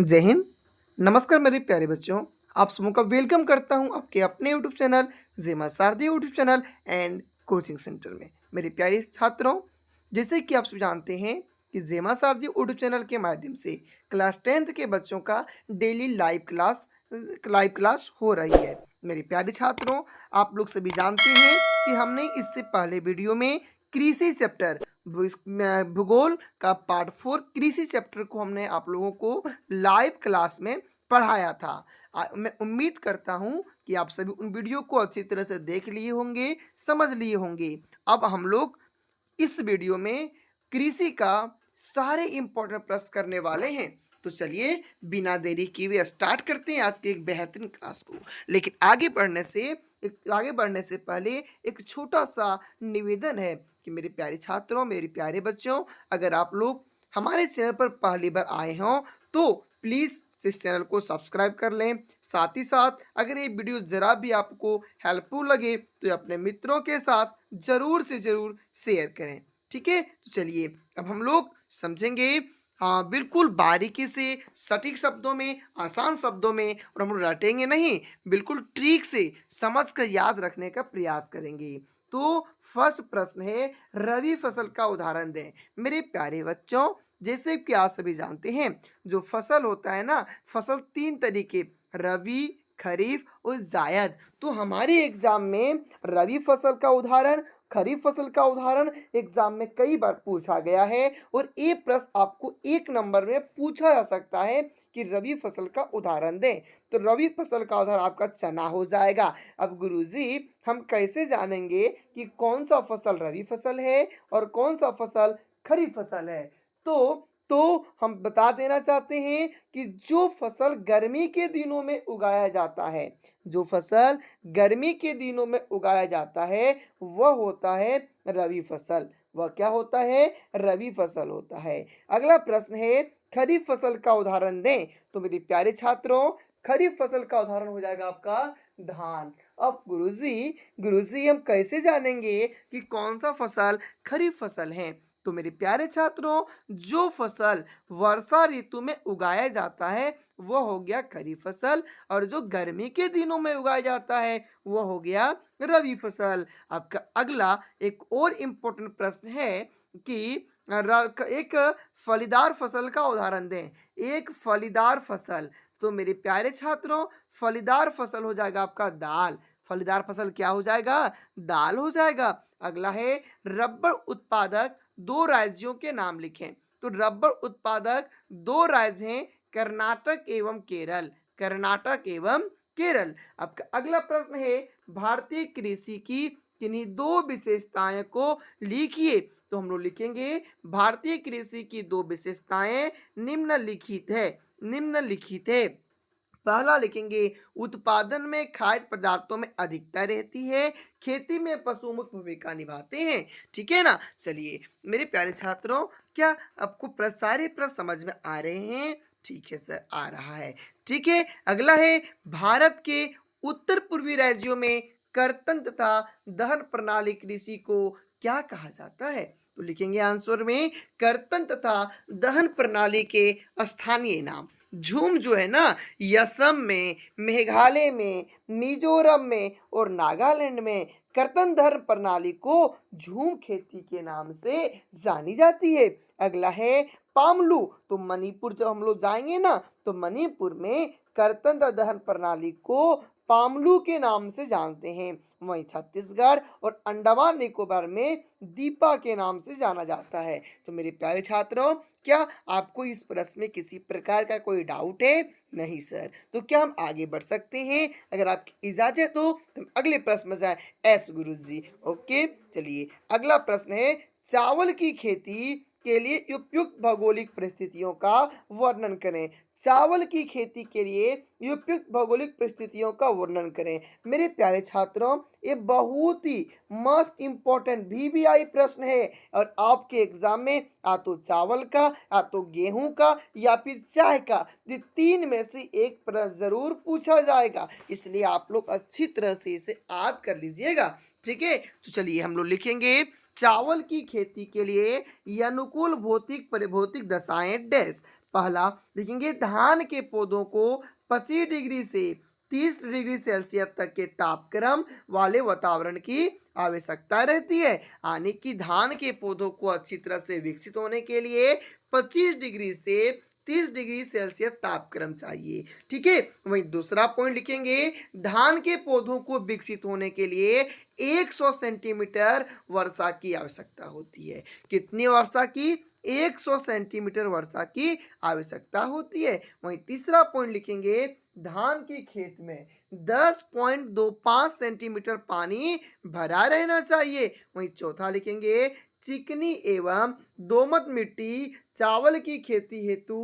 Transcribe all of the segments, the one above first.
जय हिंद। नमस्कार मेरे प्यारे बच्चों, आप सबों का वेलकम करता हूं आपके अपने यूट्यूब चैनल जेमा सारदी YouTube channel and coaching centre में। मेरे प्यारे छात्रों, जैसे कि आप सब जानते हैं कि जेमा सारदी यूट्यूब चैनल के माध्यम से क्लास 10th के बच्चों का डेली लाइव क्लास हो रही है। मेरे प्यारे छात्रों, आप लोग सभी जानते हैं कि हमने इससे पहले वीडियो में कृषि चैप्टर भूगोल का पार्ट 4 कृषि चैप्टर को हमने आप लोगों को लाइव क्लास में पढ़ाया था। मैं उम्मीद करता हूं कि आप सभी उन वीडियो को अच्छी तरह से देख लिए होंगे, समझ लिए होंगे। अब हम लोग इस वीडियो में कृषि का सारे इंपॉर्टेंट प्रश्न करने वाले हैं। तो चलिए बिना देरी किए हुए स्टार्ट करते हैं आज की एक बेहतरीन क्लास को। लेकिन आगे बढ़ने से पहले एक छोटा सा निवेदन है कि मेरे प्यारे छात्रों, मेरे प्यारे बच्चों, अगर आप लोग हमारे चैनल पर पहली बार आए हों तो प्लीज़ इस चैनल को सब्सक्राइब कर लें। साथ ही साथ अगर ये वीडियो ज़रा भी आपको हेल्पफुल लगे तो अपने मित्रों के साथ ज़रूर से ज़रूर शेयर करें। ठीक है, तो चलिए अब हम लोग समझेंगे। हाँ, बिल्कुल बारीकी से, सटीक शब्दों में, आसान शब्दों में, और हम लोग रटेंगे नहीं, बिल्कुल ट्रिक से समझ कर याद रखने का प्रयास करेंगे। तो फर्स्ट प्रश्न है, रबी फसल का उदाहरण दें। मेरे प्यारे बच्चों, जैसे कि आप सभी जानते हैं, जो फसल होता है ना, फसल तीन तरीके, रबी, खरीफ और जायद। तो हमारे एग्जाम में रबी फसल का उदाहरण, खरीफ फसल का उदाहरण एग्जाम में कई बार पूछा गया है और ये प्रश्न आपको एक नंबर में पूछा जा सकता है कि रबी फसल का उदाहरण दें। तो रबी फसल का उदाहरण आपका चना हो जाएगा। अब गुरुजी, हम कैसे जानेंगे कि कौन सा फसल रबी फसल है और कौन सा फसल खरीफ फसल है? तो हम बता देना चाहते हैं कि जो फसल गर्मी के दिनों में उगाया जाता है, जो फसल गर्मी के दिनों में उगाया जाता है, वह होता है रबी फसल। वह क्या होता है? रबी फसल होता है। अगला प्रश्न है, खरीफ फसल का उदाहरण दें। तो मेरे प्यारे छात्रों, खरीफ फसल का उदाहरण हो जाएगा आपका धान। अब गुरुजी हम कैसे जानेंगे कि कौन सा फसल खरीफ फसल है? तो मेरे प्यारे छात्रों, जो फसल वर्षा ऋतु में उगाया जाता है वह हो गया खरीफ फसल, और जो गर्मी के दिनों में उगाया जाता है वह हो गया रबी फसल। आपका अगला एक और इम्पोर्टेंट प्रश्न है कि एक फलीदार फसल का उदाहरण दें। एक फलीदार फसल। तो मेरे प्यारे छात्रों, फलीदार फसल हो जाएगा आपका दाल। फलीदार फसल क्या हो जाएगा? दाल हो जाएगा। अगला है, रबर उत्पादक दो राज्यों के नाम लिखें। तो रबर उत्पादक दो राज्य हैं, कर्नाटक एवं केरल। कर्नाटक एवं केरल। आपका अगला प्रश्न है, भारतीय कृषि की किन्हीं दो विशेषताएं को लिखिए। तो हम लोग लिखेंगे, भारतीय कृषि की दो विशेषताएं निम्नलिखित है। पहला लिखेंगे, उत्पादन में खाद्य पदार्थों में अधिकता रहती है, खेती में पशु मुख्य भूमिका निभाते हैं। ठीक है ना? चलिए मेरे प्यारे छात्रों, क्या आपको सारे प्रश्न समझ में आ रहे हैं? ठीक है सर, आ रहा है। ठीक है, अगला है, भारत के उत्तर पूर्वी राज्यों में कर्तन तथा दहन प्रणाली कृषि को क्या कहा जाता है? तो लिखेंगे आंसर में, कर्तन तथा दहन प्रणाली के स्थानीय नाम। झूम जो है ना, असम में, मेघालय में, मिजोरम में और नागालैंड में कर्तन धर्म प्रणाली को झूम खेती के नाम से जानी जाती है। अगला है पामलू। तो मणिपुर जब हम लोग जाएंगे ना, तो मणिपुर में कर्तन दहन प्रणाली को पामलू के नाम से जानते हैं। वहीं छत्तीसगढ़ और अंडमान निकोबार में दीपा के नाम से जाना जाता है। तो मेरे प्यारे छात्रों, क्या आपको इस प्रश्न में किसी प्रकार का कोई डाउट है? नहीं सर। तो क्या हम आगे बढ़ सकते हैं? अगर आपकी इजाजत हो तो हम अगले प्रश्न में जाए। एस गुरुजी, ओके। चलिए अगला प्रश्न है, चावल की खेती के लिए उपयुक्त भौगोलिक परिस्थितियों का वर्णन करें। चावल की खेती के लिए उपयुक्त भौगोलिक परिस्थितियों का वर्णन करें। मेरे प्यारे छात्रों, ये बहुत ही मस्त इंपॉर्टेंट VVI प्रश्न है और आपके एग्जाम में या तो चावल का, या तो गेहूं का, या फिर चाय का, ये तीन में से एक प्रश्न जरूर पूछा जाएगा। इसलिए आप लोग अच्छी तरह से इसे याद कर लीजिएगा। ठीक है, तो चलिए हम लोग लिखेंगे, चावल की खेती के लिए अनुकूल भौतिक परिभौतिक दशाएं डैश। पहला लिखेंगे धान के पौधों को 25 डिग्री से 30 डिग्री सेल्सियस तक के तापक्रम वाले वातावरण की आवश्यकता रहती है, यानी कि धान के पौधों को अच्छी तरह से विकसित होने के लिए 25 डिग्री से 30 डिग्री सेल्सियस तापक्रम चाहिए। ठीक है, वहीं दूसरा पॉइंट लिखेंगे धान के पौधों को विकसित होने के लिए 100 सेंटीमीटर वर्षा की आवश्यकता होती है। कितनी वर्षा की? 100 सेंटीमीटर वर्षा की आवश्यकता होती है। वहीं तीसरा पॉइंट लिखेंगे धान के खेत में 10.25 सेंटीमीटर पानी भरा रहना चाहिए। वहीं चौथा लिखेंगे चिकनी एवं दोमट मिट्टी चावल की खेती हेतु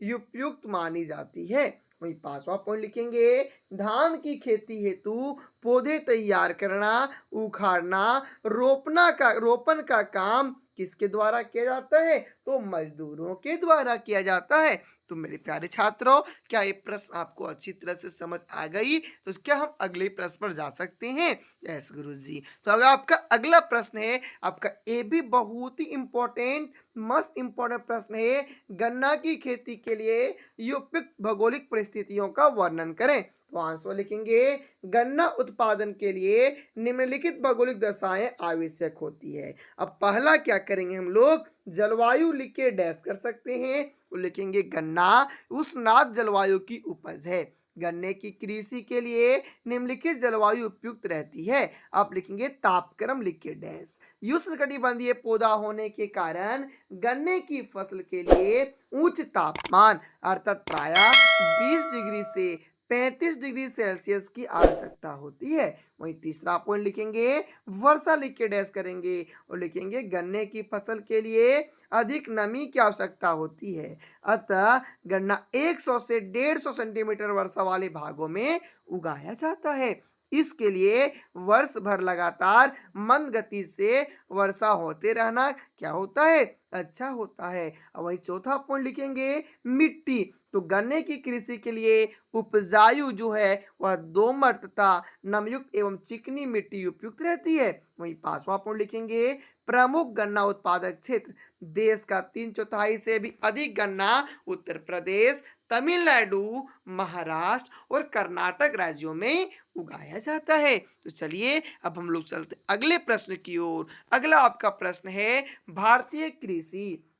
उपयुक्त मानी जाती है। वहीं पांचवा पॉइंट लिखेंगे धान की खेती हेतु पौधे तैयार करना, उखाड़ना, रोपण का काम किसके द्वारा किया जाता है? तो मजदूरों के द्वारा किया जाता है। तो मेरे प्यारे छात्रों, क्या ये प्रश्न आपको अच्छी तरह से समझ आ गई? तो क्या हम अगले प्रश्न पर जा सकते हैं? यस गुरुजी। तो अगर आपका अगला प्रश्न है, आपका ये भी बहुत ही इंपॉर्टेंट मस्ट इंपॉर्टेंट प्रश्न है, गन्ना की खेती के लिए उपयुक्त भौगोलिक परिस्थितियों का वर्णन करें। तो आंसर लिखेंगे गन्ना उत्पादन के लिए निम्नलिखित भौगोलिक दशाएं आवश्यक होती है। अब पहला क्या करेंगे हम लोग? जलवायु लिख के डैश कर सकते हैं, तो लिखेंगे गन्ना उष्ण जलवायु की उपज है। गन्ने की कृषि के लिए निम्नलिखित जलवायु उपयुक्त रहती है। आप लिखेंगे तापक्रम लिख के डैश। उष्णकटिबंधीय पौधा होने के कारण गन्ने की फसल के लिए उच्च तापमान अर्थात प्रायः 20 डिग्री से 35 डिग्री सेल्सियस की आवश्यकता होती है। वहीं तीसरा पॉइंट लिखेंगे वर्षा लिख के डैश करेंगे और लिखेंगे गन्ने की फसल के लिए अधिक नमी की आवश्यकता होती है, अतः गन्ना 100 से 150 सेंटीमीटर वर्षा वाले भागों में उगाया जाता है। इसके लिए वर्ष भर लगातार मंद गति से वर्षा होते रहना क्या होता है? अच्छा होता है। अब वही चौथा पॉइंट लिखेंगे मिट्टी। तो गन्ने की कृषि के लिए उपजाऊ जो है वह दोमट तथा नमयुक्त एवं चिकनी मिट्टी उपयुक्त रहती है। वहीं पांचवा पॉइंट लिखेंगे प्रमुख गन्ना उत्पादक क्षेत्र। देश का 3/4 से भी अधिक गन्ना उत्तर प्रदेश, तमिलनाडु, महाराष्ट्र और कर्नाटक राज्यों में उगाया जाता है। तो चलिए अब हम लोग चलते अगले प्रश्न की ओर। अगला आपका प्रश्न है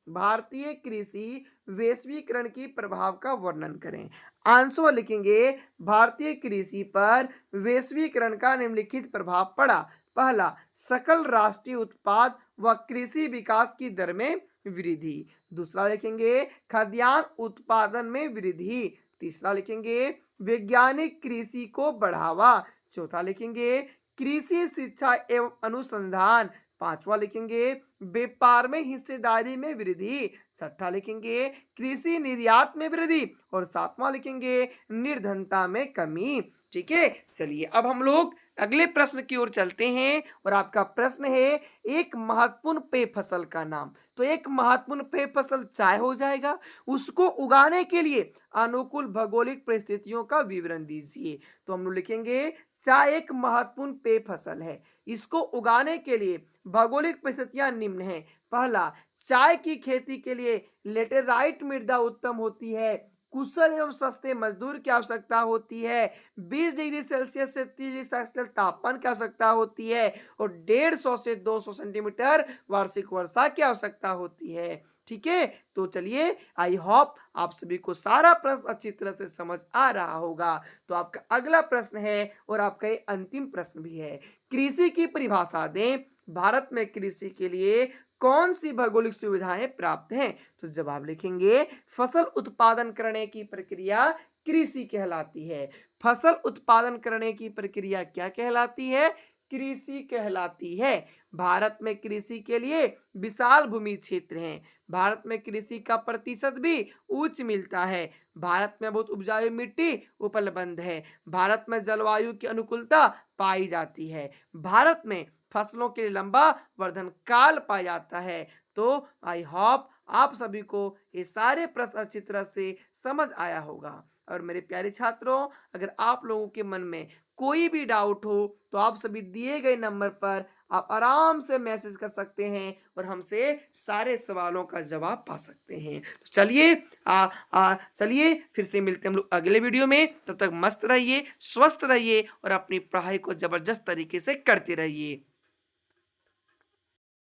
भारतीय कृषि वैश्वीकरण की प्रभाव का वर्णन करें। आंसर लिखेंगे भारतीय कृषि पर वैश्वीकरण का निम्नलिखित प्रभाव पड़ा। पहला, सकल राष्ट्रीय उत्पाद व कृषि विकास की दर में वृद्धि। दूसरा लिखेंगे खाद्यान्न उत्पादन में वृद्धि। तीसरा लिखेंगे वैज्ञानिक कृषि को बढ़ावा। चौथा लिखेंगे कृषि शिक्षा एवं अनुसंधान। पांचवा लिखेंगे व्यापार में हिस्सेदारी में वृद्धि। छठा लिखेंगे कृषि निर्यात में वृद्धि और सातवां लिखेंगे निर्धनता में कमी। ठीक है, चलिए अब हम लोग अगले प्रश्न की ओर चलते हैं और आपका प्रश्न है एक महत्वपूर्ण पेय फसल का नाम। तो एक महत्वपूर्ण पेय फसल चाय हो जाएगा। उसको उगाने के लिए अनुकूल भौगोलिक परिस्थितियों का विवरण दीजिए। तो हम लोग लिखेंगे चाय एक महत्वपूर्ण पेय फसल है। इसको उगाने के लिए भौगोलिक परिस्थितियां निम्न है। पहला, चाय की खेती के लिए लेटेराइट मृदा उत्तम होती है। कुशल एवं सस्ते मजदूर की आवश्यकता होती है। 20 डिग्री सेल्सियस से 30 डिग्री सेल्सियस तापमान की आवश्यकता होती है और 150 से 200 सेंटीमीटर वार्षिक वर्षा की आवश्यकता होती है। ठीक है, तो चलिए आई होप आप सभी को सारा प्रश्न अच्छी तरह से समझ आ रहा होगा। तो आपका अगला प्रश्न है और आपका ये अंतिम प्रश्न भी है। कृषि की परिभाषा दें। भारत में कृषि के लिए कौन सी भौगोलिक सुविधाएं प्राप्त हैं? तो जवाब लिखेंगे फसल उत्पादन करने की प्रक्रिया कृषि कहलाती है। फसल उत्पादन करने की प्रक्रिया क्या कहलाती है? कृषि कहलाती है। भारत में कृषि के लिए विशाल भूमि क्षेत्र हैं। भारत में कृषि का प्रतिशत भी उच्च मिलता है। भारत में बहुत उपजाऊ मिट्टी उपलब्ध है। भारत में जलवायु की अनुकूलता पाई जाती है। भारत में फसलों के लिए लंबा वर्धन काल पाया जाता है। तो आई होप आप सभी को ये सारे प्रश्न अच्छी तरह से समझ आया होगा। और मेरे प्यारे छात्रों, अगर आप लोगों के मन में कोई भी डाउट हो तो आप सभी दिए गए नंबर पर आप आराम से मैसेज कर सकते हैं और हमसे सारे सवालों का जवाब पा सकते हैं। तो चलिए फिर से मिलते हैं हम लोग अगले वीडियो में। तब तक मस्त रहिए, स्वस्थ रहिए और अपनी पढ़ाई को जबरदस्त तरीके से करते रहिए।